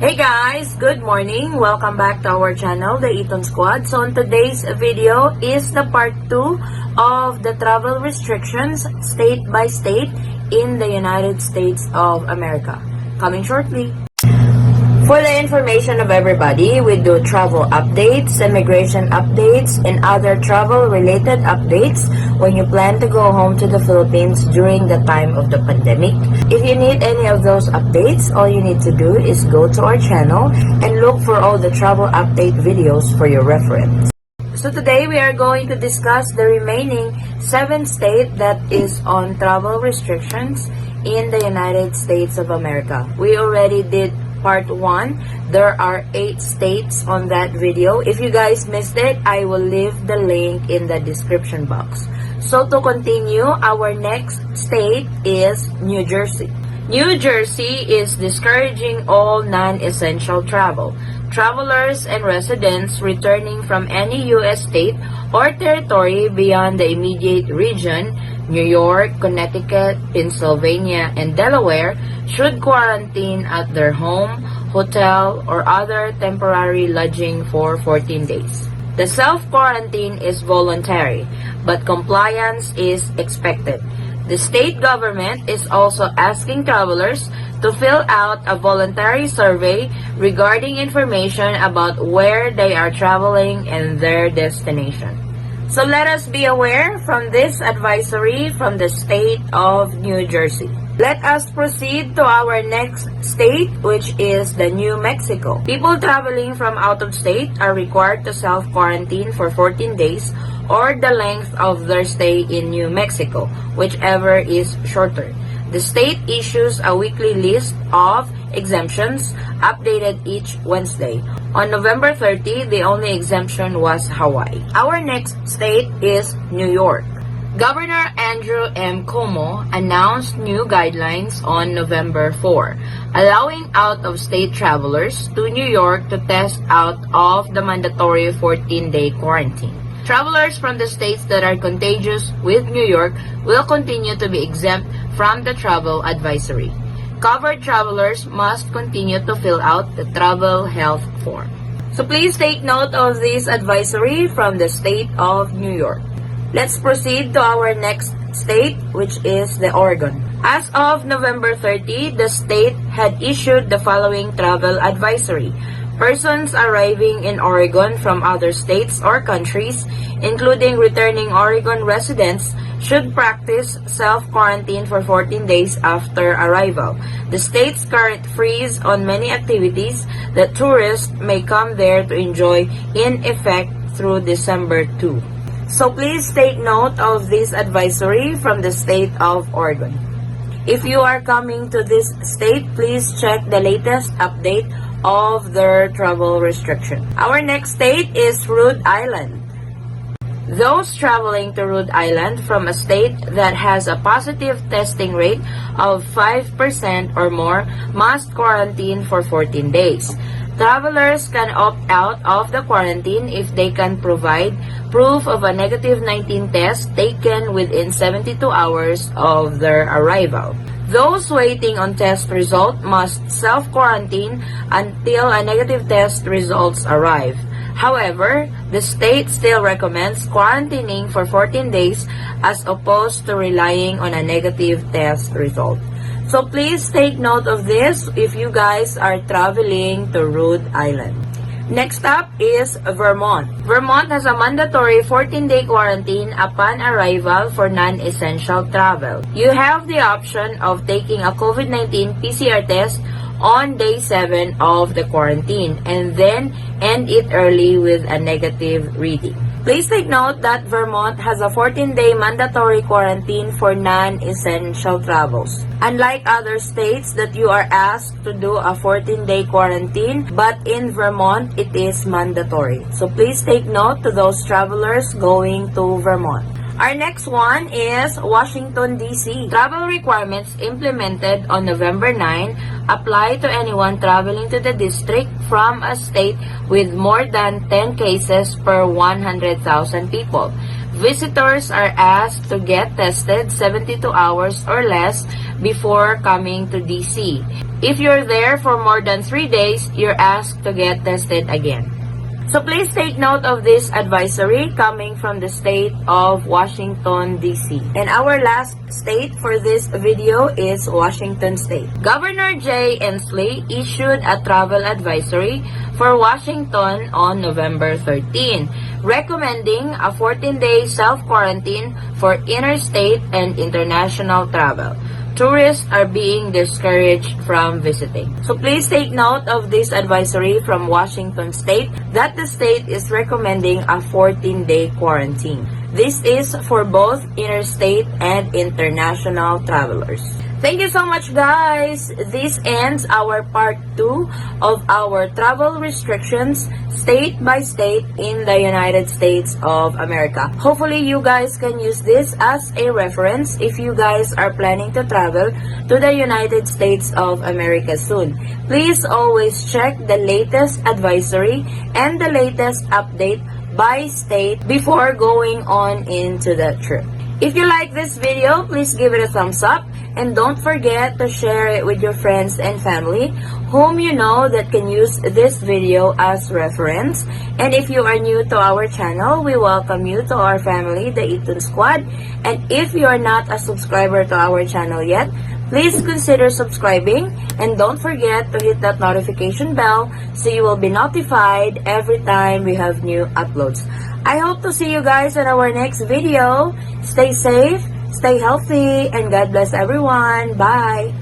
Hey guys, good morning. Welcome back to our channel, the Eton Squad. So on today's video is the part 2 of the travel restrictions state by state in the United States of America. Coming shortly. For the information of everybody, we do travel updates, immigration updates, and other travel-related updates when you plan to go home to the Philippines during the time of the pandemic. If you need any of those updates, all you need to do is go to our channel and look for all the travel update videos for your reference. So today we are going to discuss the remaining 7 states that is on travel restrictions in the United States of America. We already did part 1. There are 8 states on that video. If you guys missed it, I will leave the link in the description box. So to continue, our next state is New Jersey. New Jersey is discouraging all non-essential travel. Travelers and residents returning from any U.S. state or territory beyond the immediate region, New York, Connecticut, Pennsylvania, and Delaware, should quarantine at their home, hotel, or other temporary lodging for 14 days. The self-quarantine is voluntary, but compliance is expected. The state government is also asking travelers to fill out a voluntary survey regarding information about where they are traveling and their destination. So let us be aware from this advisory from the state of New Jersey. Let us proceed to our next state, which is the New Mexico. People traveling from out of state are required to self-quarantine for 14 days or the length of their stay in New Mexico, whichever is shorter. The state issues a weekly list of exemptions, updated each Wednesday. On November 30, the only exemption was Hawaii. Our next state is New York. Governor Andrew M. Cuomo announced new guidelines on November 4, allowing out-of-state travelers to New York to test out of the mandatory 14-day quarantine. Travelers from the states that are contagious with New York will continue to be exempt from the travel advisory. Covered travelers must continue to fill out the travel health form. So please take note of this advisory from the state of New York. Let's proceed to our next state, which is the Oregon. As of November 30, the state had issued the following travel advisory. Persons arriving in Oregon from other states or countries, including returning Oregon residents, should practice self-quarantine for 14 days after arrival. The state's current freeze on many activities that tourists may come there to enjoy in effect through December 2. So please take note of this advisory from the state of Oregon. If you are coming to this state, please check the latest update of their travel restriction. Our next state is Rhode Island. Those traveling to Rhode Island from a state that has a positive testing rate of 5% or more must quarantine for 14 days. Travelers can opt out of the quarantine if they can provide proof of a negative 19 test taken within 72 hours of their arrival. Those waiting on test result must self-quarantine until a negative test results arrive. However, the state still recommends quarantining for 14 days as opposed to relying on a negative test result. So please take note of this if you guys are traveling to Rhode Island. Next up is Vermont. Vermont has a mandatory 14-day quarantine upon arrival for non-essential travel. You have the option of taking a COVID-19 PCR test on day 7 of the quarantine and then end it early with a negative reading. Please take note that Vermont has a 14-day mandatory quarantine for non-essential travels. Unlike other states that you are asked to do a 14-day quarantine, but in Vermont, it is mandatory. So please take note to those travelers going to Vermont. Our next one is Washington, D.C. Travel requirements implemented on November 9 apply to anyone traveling to the district from a state with more than 10 cases per 100,000 people. Visitors are asked to get tested 72 hours or less before coming to DC. If you're there for more than 3 days, you're asked to get tested again. So please take note of this advisory coming from the state of Washington, D.C. And our last state for this video is Washington State. Governor Jay Inslee issued a travel advisory for Washington on November 13, recommending a 14-day self-quarantine for interstate and international travel. Tourists are being discouraged from visiting. So please take note of this advisory from Washington State that the state is recommending a 14-day quarantine. This is for both interstate and international travelers. Thank you so much, guys. This ends our part 2 of our travel restrictions state by state in the United States of America. Hopefully, you guys can use this as a reference if you guys are planning to travel to the United States of America soon. Please always check the latest advisory and the latest update by state before going on into the trip. If you like this video, please give it a thumbs up and don't forget to share it with your friends and family whom you know that can use this video as reference. And if you are new to our channel, we welcome you to our family, the Eton Squad. And if you are not a subscriber to our channel yet, please consider subscribing and don't forget to hit that notification bell so you will be notified every time we have new uploads. I hope to see you guys in our next video. Stay safe, stay healthy, and God bless everyone. Bye!